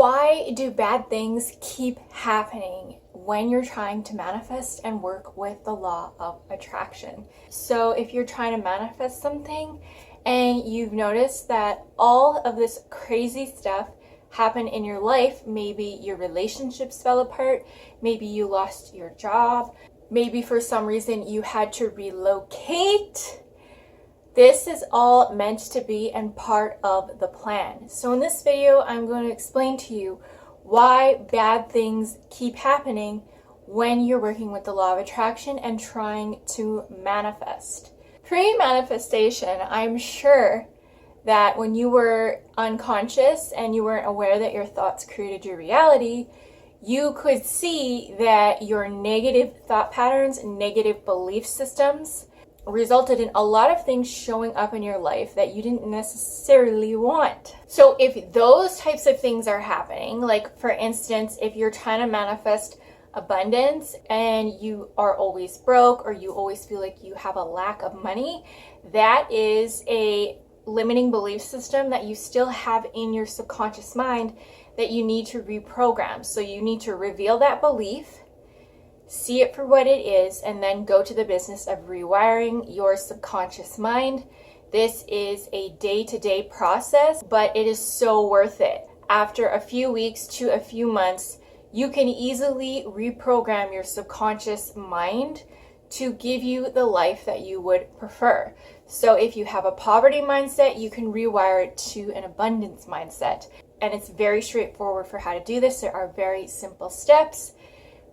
Why do bad things keep happening when you're trying to manifest and work with the law of attraction? So if you're trying to manifest something and you've noticed that all of this crazy stuff happened in your life, maybe your relationships fell apart, maybe you lost your job, maybe for some reason you had to relocate. This is all meant to be and part of the plan. So in this video, I'm going to explain to you why bad things keep happening when you're working with the law of attraction and trying to manifest. Pre-manifestation, I'm sure that when you were unconscious and you weren't aware that your thoughts created your reality, you could see that your negative thought patterns, negative belief systems resulted in a lot of things showing up in your life that you didn't necessarily want. So if those types of things are happening, like for instance, if you're trying to manifest abundance and you are always broke or you always feel like you have a lack of money, that is a limiting belief system that you still have in your subconscious mind that you need to reprogram. So you need to reveal that belief, see it for what it is, and then go to the business of rewiring your subconscious mind. This is a day-to-day process, but it is so worth it. After a few weeks to a few months, you can easily reprogram your subconscious mind to give you the life that you would prefer. So if you have a poverty mindset, you can rewire it to an abundance mindset. And it's very straightforward for how to do this. There are very simple steps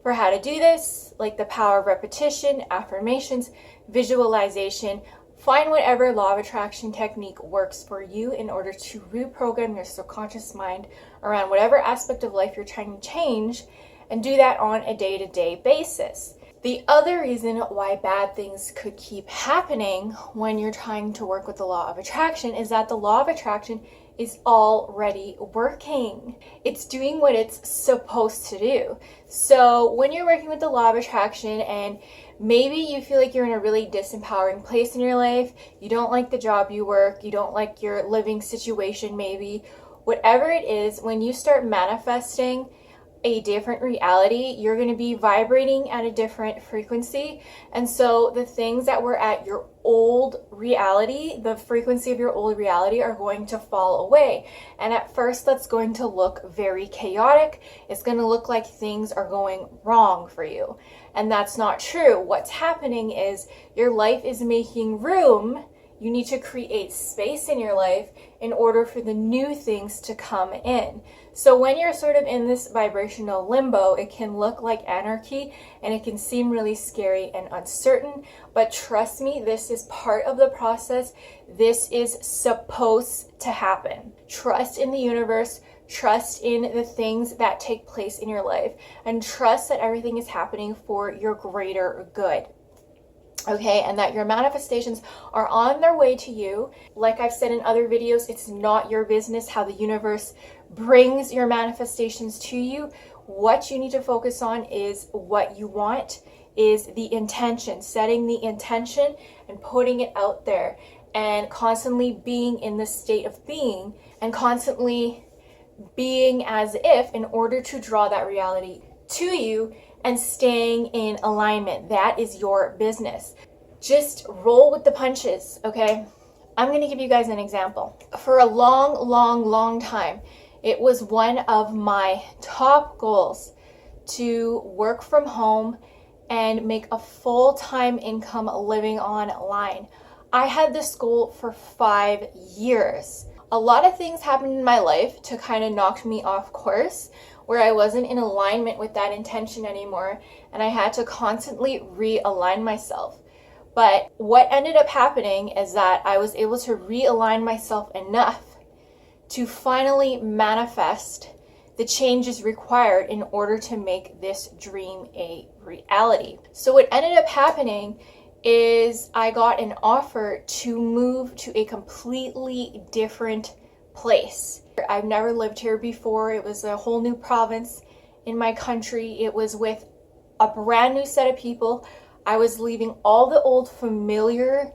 for how to do this, like the power of repetition, affirmations, visualization. Find whatever law of attraction technique works for you in order to reprogram your subconscious mind around whatever aspect of life you're trying to change, and do that on a day-to-day basis. The other reason why bad things could keep happening when you're trying to work with the law of attraction is that the law of attraction is already working. It's doing what it's supposed to do. So when you're working with the law of attraction and maybe you feel like you're in a really disempowering place in your life, you don't like the job you work, you don't like your living situation maybe, whatever it is, when you start manifesting a different reality, you're going to be vibrating at a different frequency. And so the things that were at your old reality, the frequency of your old reality, are going to fall away. And at first, that's going to look very chaotic. It's going to look like things are going wrong for you. And that's not true. What's happening is your life is making room. You need to create space in your life in order for the new things to come in. So when you're sort of in this vibrational limbo, it can look like anarchy and it can seem really scary and uncertain. But trust me, this is part of the process. This is supposed to happen. Trust in the universe. Trust in the things that take place in your life. And trust that everything is happening for your greater good. Okay, and that your manifestations are on their way to you. Like I've said in other videos, it's not your business how the universe brings your manifestations to you. What you need to focus on is what you want, is the intention, setting the intention and putting it out there, and constantly being in the state of being, and constantly being as if, in order to draw that reality to you, and staying in alignment. That is your business. Just roll with the punches, okay? I'm going to give you guys an example. For a long time, it was one of my top goals to work from home and make a full-time income living online. I had this goal for 5 years. A lot of things happened in my life to kind of knock me off course, where I wasn't in alignment with that intention anymore, and I had to constantly realign myself. But what ended up happening is that I was able to realign myself enough to finally manifest the changes required in order to make this dream a reality. So what ended up happening is I got an offer to move to a completely different place. I've never lived here before. It was a whole new province in my country. It was with a brand new set of people. I was leaving all the old familiar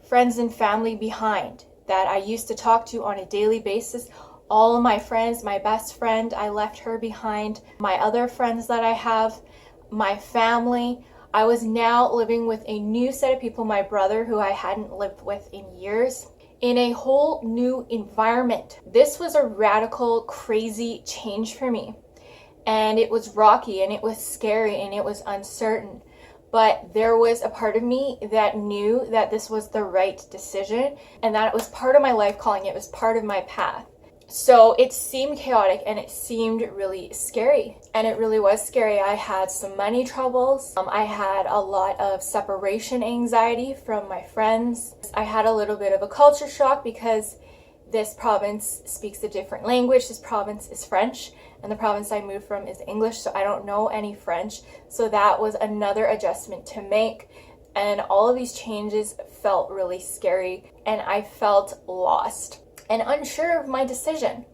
friends and family behind that I used to talk to on a daily basis. all of my friends, my best friend, I left her behind, my other friends that I have, my family. I was now living with a new set of people, my brother, who I hadn't lived with in years, in a whole new environment. This was a radical, crazy change for me. And it was rocky, and it was scary, and it was uncertain. But there was a part of me that knew that this was the right decision, and that it was part of my life calling. It was part of my path. So it seemed chaotic, and it seemed really scary. And it really was scary. I had some money troubles. I had a lot of separation anxiety from my friends. I had a little bit of a culture shock because this province speaks a different language. This province is French, and the province I moved from is English, so I don't know any French. So that was another adjustment to make. And all of these changes felt really scary, and I felt lost and unsure of my decision.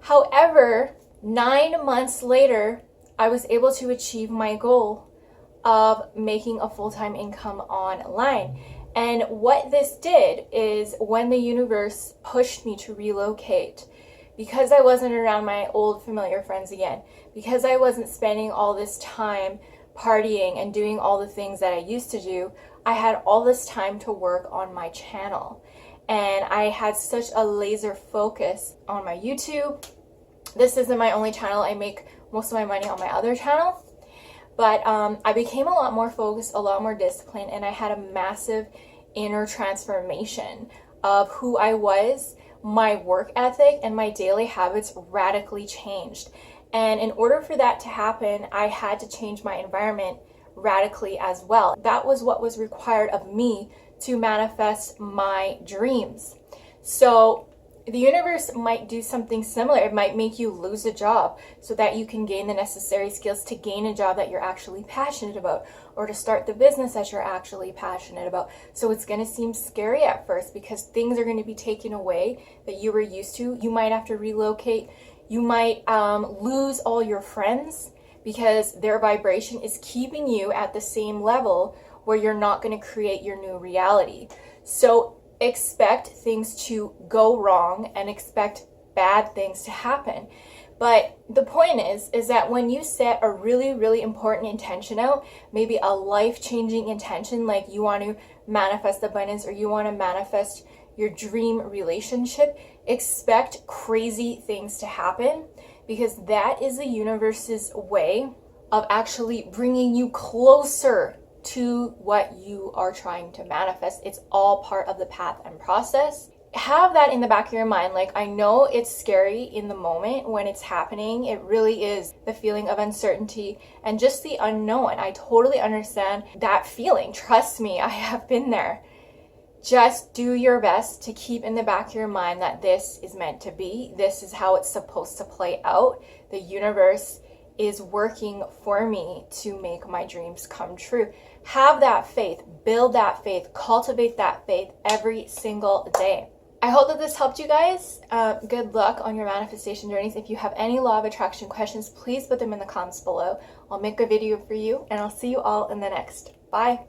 However, 9 months later, I was able to achieve my goal of making a full-time income online. And what this did is, when the universe pushed me to relocate, because I wasn't around my old familiar friends again, because I wasn't spending all this time partying and doing all the things that I used to do, I had all this time to work on my channel. And I had such a laser focus on my YouTube. This isn't my only channel. I make most of my money on my other channel. But I became a lot more focused, a lot more disciplined, and I had a massive inner transformation of who I was. My work ethic and my daily habits radically changed. And in order for that to happen, I had to change my environment radically as well. That was what was required of me to manifest my dreams. So the universe might do something similar. It might make you lose a job so that you can gain the necessary skills to gain a job that you're actually passionate about, or to start the business that you're actually passionate about. So it's going to seem scary at first because things are going to be taken away that you were used to. You might have to relocate. You might lose all your friends because their vibration is keeping you at the same level where you're not going to create your new reality. So expect things to go wrong and expect bad things to happen. But the point is that when you set a really, really important intention out, maybe a life-changing intention, like you want to manifest abundance or you want to manifest your dream relationship, expect crazy things to happen, because that is the universe's way of actually bringing you closer to what you are trying to manifest. It's all part of the path and process. Have that in the back of your mind. Like, I know it's scary in the moment when it's happening. It really is the feeling of uncertainty and just the unknown. I totally understand that feeling. Trust me, I have been there. Just do your best to keep in the back of your mind that this is meant to be. This is how it's supposed to play out. The universe is working for me to make my dreams come true. Have that faith, build that faith, cultivate that faith every single day. I hope that this helped you guys. Good luck on your manifestation journeys. If you have any law of attraction questions, please put them in the comments below. I'll make a video for you, and I'll see you all in the next. Bye.